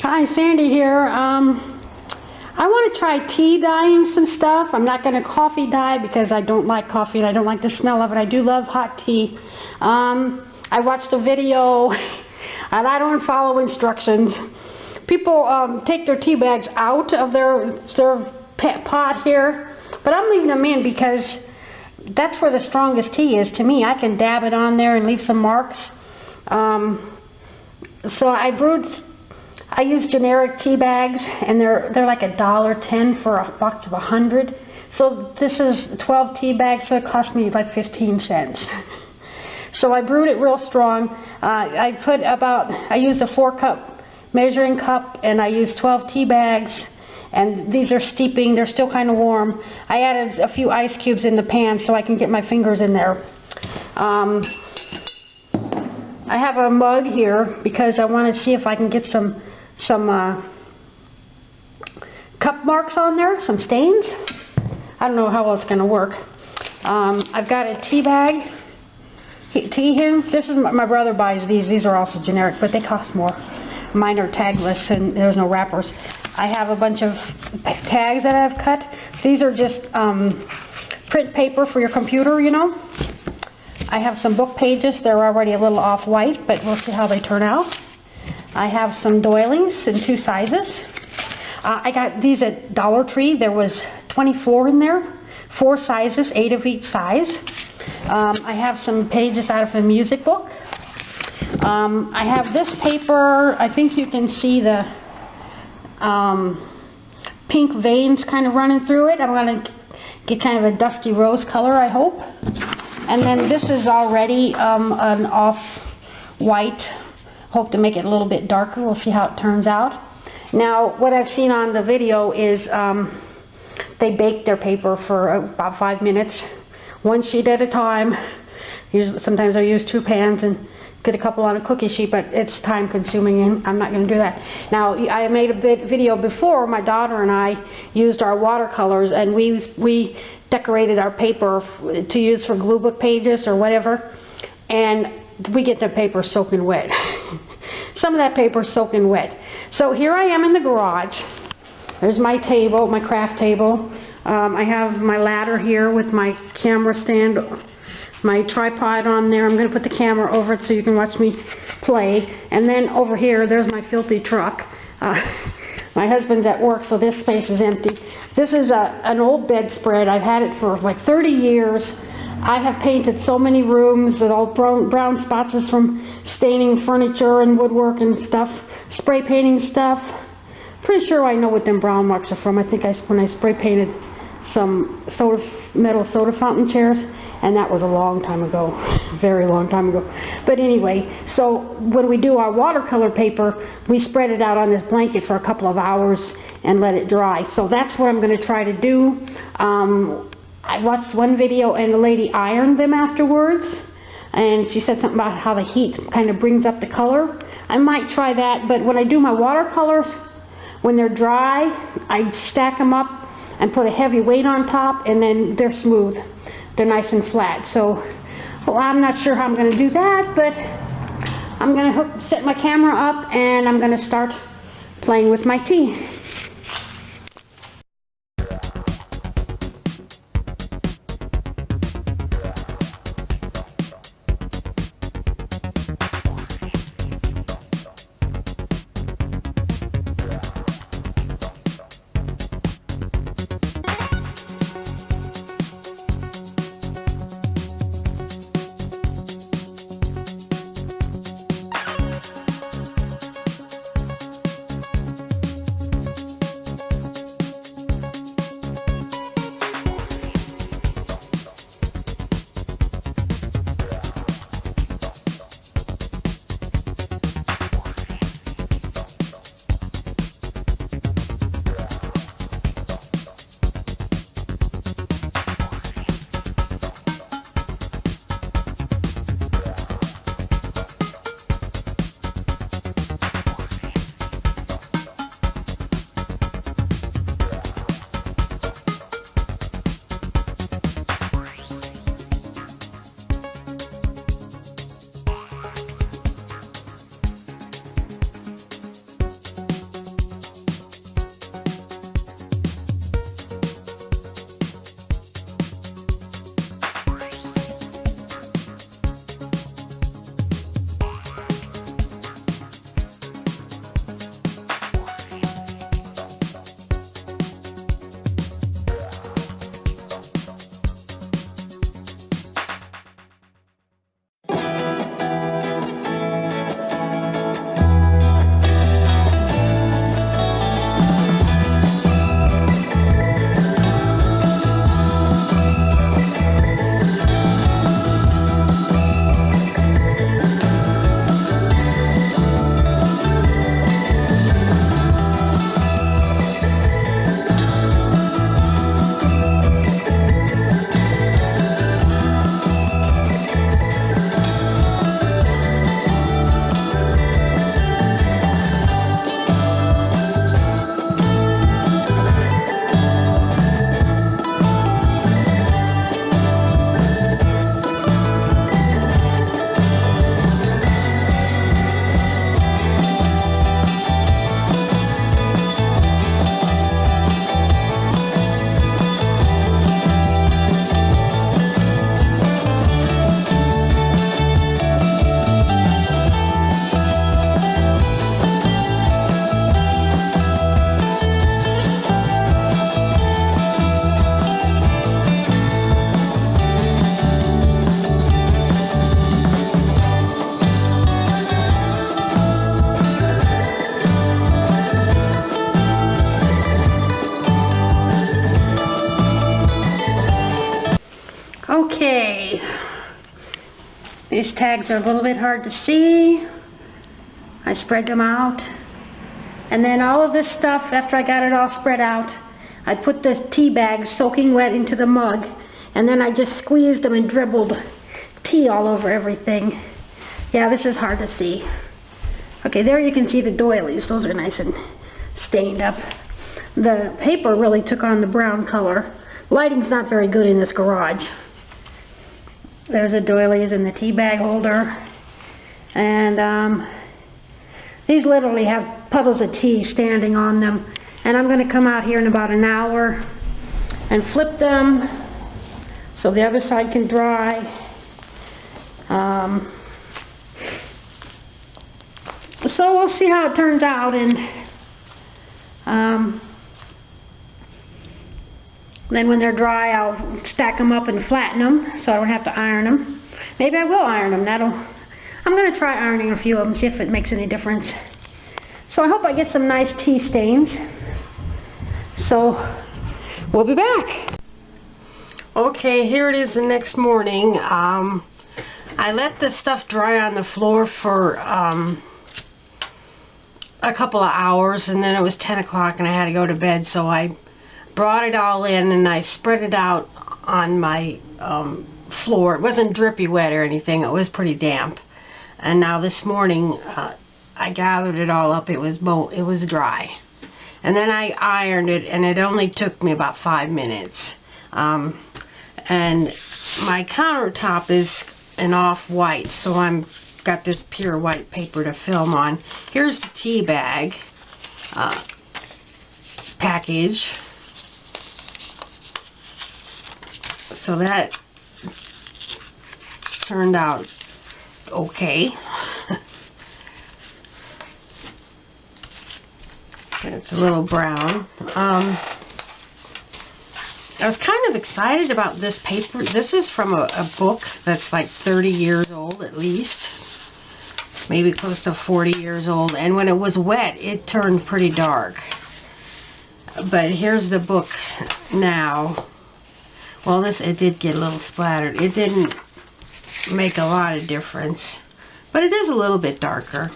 Hi, Sandy here. I want to try tea dyeing some stuff. I'm not going to coffee dye because I don't like coffee and I don't like the smell of it. I do love hot tea. I watched a video and I don't follow instructions. People take their tea bags out of their pot here, but I'm leaving them in because that's where the strongest tea is to me. I can dab it on there and leave some marks. So I use generic tea bags, and they're like $1.10 for a box of 100. So this is 12 tea bags, so it cost me like 15 cents. So I brewed it real strong. I used a 4-cup measuring cup, and I used 12 tea bags, and these are steeping. They're still kind of warm. I added a few ice cubes in the pan so I can get my fingers in there. I have a mug here because I want to see if I can get some cup marks on there, some stains. I don't know how well it's going to work. I've got a tea bag, tea here. This is my brother buys these. These are also generic, but they cost more. Mine are tagless and there's no wrappers. I have a bunch of tags that I've cut. These are just print paper for your computer, you know. I have some book pages. They're already a little off-white, but we'll see how they turn out. I have some doilies in 2 sizes. I got these at Dollar Tree. There was 24 in there, 4 sizes, 8 of each size. I have some pages out of a music book. I have this paper. I think you can see the pink veins kind of running through it. I'm going to get kind of a dusty rose color, I hope. And then this is already an off-white. Hope to make it a little bit darker. We'll see how it turns out. Now, what I've seen on the video is they bake their paper for about 5 minutes, 1 sheet at a time. Sometimes I use 2 pans and get a couple on a cookie sheet, but it's time consuming and I'm not going to do that. Now, I made a video before. My daughter and I used our watercolors and we decorated our paper to use for glue book pages or whatever, and we get the paper soaking wet. Some of that paper is soaking wet. So here I am in the garage. There's my table, my craft table. I have my ladder here with my camera stand, my tripod on there. I'm going to put the camera over it so you can watch me play. And then over here, there's my filthy truck. My husband's at work, so this space is empty. This is an old bedspread. I've had it for like 30 years. I have painted so many rooms with all brown spots from staining furniture and woodwork and stuff, spray painting stuff. Pretty sure I know what them brown marks are from. I think when I spray painted some metal soda fountain chairs, and that was a long time ago, very long time ago. But anyway, so when we do our watercolor paper, we spread it out on this blanket for a couple of hours and let it dry. So that's what I'm going to try to do. I watched one video and the lady ironed them afterwards, and she said something about how the heat kind of brings up the color. I might try that, but when I do my watercolors, when they're dry, I stack them up and put a heavy weight on top, and then they're smooth. They're nice and flat. So, well, I'm not sure how I'm going to do that, but I'm going to set my camera up and I'm going to start playing with my tea. tags are a little bit hard to see. I spread them out. And then all of this stuff, after I got it all spread out, I put the tea bag soaking wet into the mug, and then I just squeezed them and dribbled tea all over everything. Yeah, this is hard to see. Okay, there you can see the doilies. Those are nice and stained up. The paper really took on the brown color. Lighting's not very good in this garage. There's the doilies and the tea bag holder. And these literally have puddles of tea standing on them. And I'm going to come out here in about an hour and flip them so the other side can dry. So we'll see how it turns out, and then when they're dry I'll stack them up and flatten them so I don't have to iron them. Maybe I will iron them. I'm going to try ironing a few of them, see if it makes any difference. So I hope I get some nice tea stains. So we'll be back. Okay, here it is the next morning. I let this stuff dry on the floor for a couple of hours, and then it was 10 o'clock and I had to go to bed, so I brought it all in and I spread it out on my floor. It wasn't drippy wet or anything, it was pretty damp. And now this morning I gathered it all up. It was dry. And then I ironed it, and it only took me about 5 minutes. And my countertop is an off-white, so got this pure white paper to film on. Here's the tea bag package. So that turned out okay. It's a little brown. I was kind of excited about this paper. This is from a book that's like 30 years old at least. Maybe close to 40 years old. And when it was wet, it turned pretty dark. But here's the book now. Well, it did get a little splattered. It didn't make a lot of difference. But it is a little bit darker.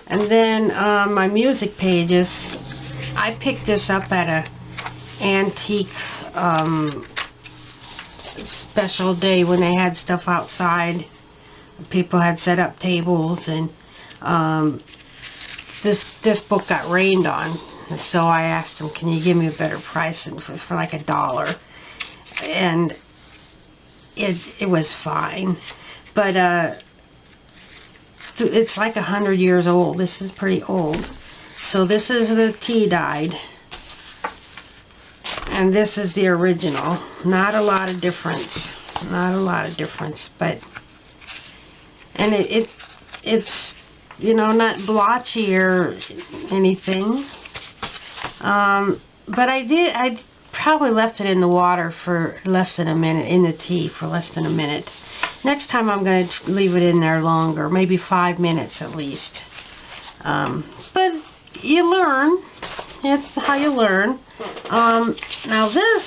And then my music pages, I picked this up at a antique special day when they had stuff outside. People had set up tables, and this book got rained on. So I asked them, can you give me a better price? And it was for like $1. And it was fine. But it's like 100 years old. This is pretty old. So this is the tea dyed, and this is the original. Not a lot of difference. Not a lot of difference, but and it's you know, not blotchy or anything. But I probably left it in the water for less than a minute, in the tea for less than a minute. Next time I'm going to leave it in there longer, maybe 5 minutes at least. But you learn. It's how you learn. Now this,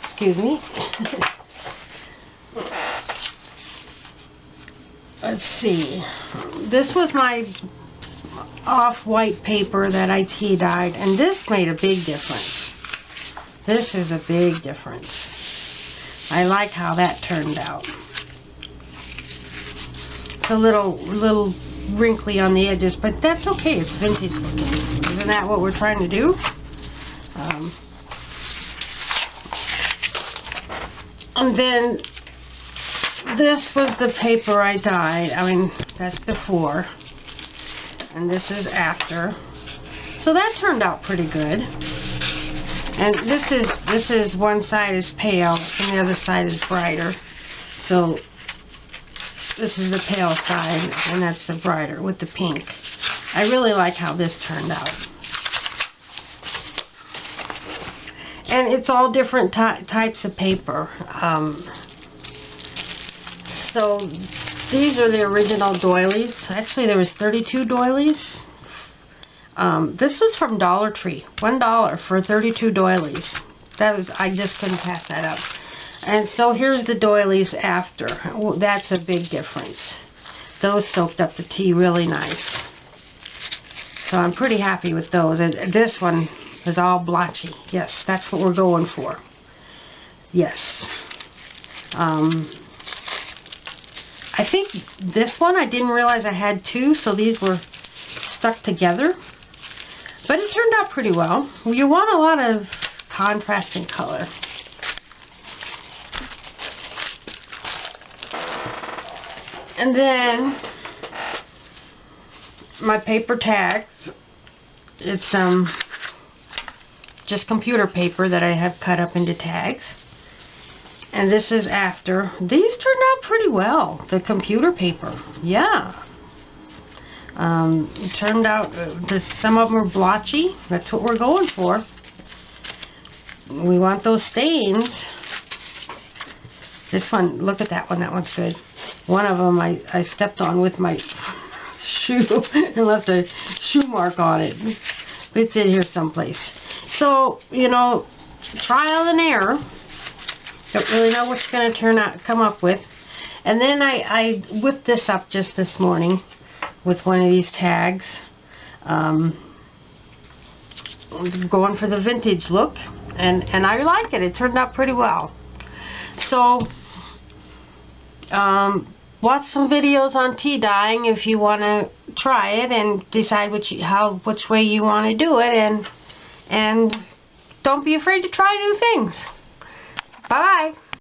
excuse me. Let's see. This was my off-white paper that I tea dyed, and this made a big difference. This is a big difference. I like how that turned out. It's a little wrinkly on the edges, but that's okay. It's vintage looking. Isn't that what we're trying to do? And then this was the paper I dyed. I mean, that's before. And this is after. So that turned out pretty good. And this is one side is pale and the other side is brighter. So this is the pale side and that's the brighter with the pink. I really like how this turned out. And it's all different types of paper. So These are the original doilies. Actually, there was 32 doilies. This was from Dollar Tree. $1 for 32 doilies. That was, I just couldn't pass that up. And so here's the doilies after. Oh, that's a big difference. Those soaked up the tea really nice. So I'm pretty happy with those. And this one is all blotchy. Yes, that's what we're going for. Yes. I think this one, I didn't realize I had two, so these were stuck together. But it turned out pretty well. You want a lot of contrasting color. And then my paper tags. It's just computer paper that I have cut up into tags. And this is after. These turned out pretty well. The computer paper. Yeah. It turned out, some of them are blotchy. That's what we're going for. We want those stains. This one, look at that one. That one's good. One of them I stepped on with my shoe and left a shoe mark on it. It's in here someplace. So, you know, trial and error. Don't really know what you're going to come up with. And then I whipped this up just this morning with one of these tags. Going for the vintage look. And I like it. It turned out pretty well. So, watch some videos on tea dyeing if you want to try it and decide which way you want to do it. And don't be afraid to try new things. Bye.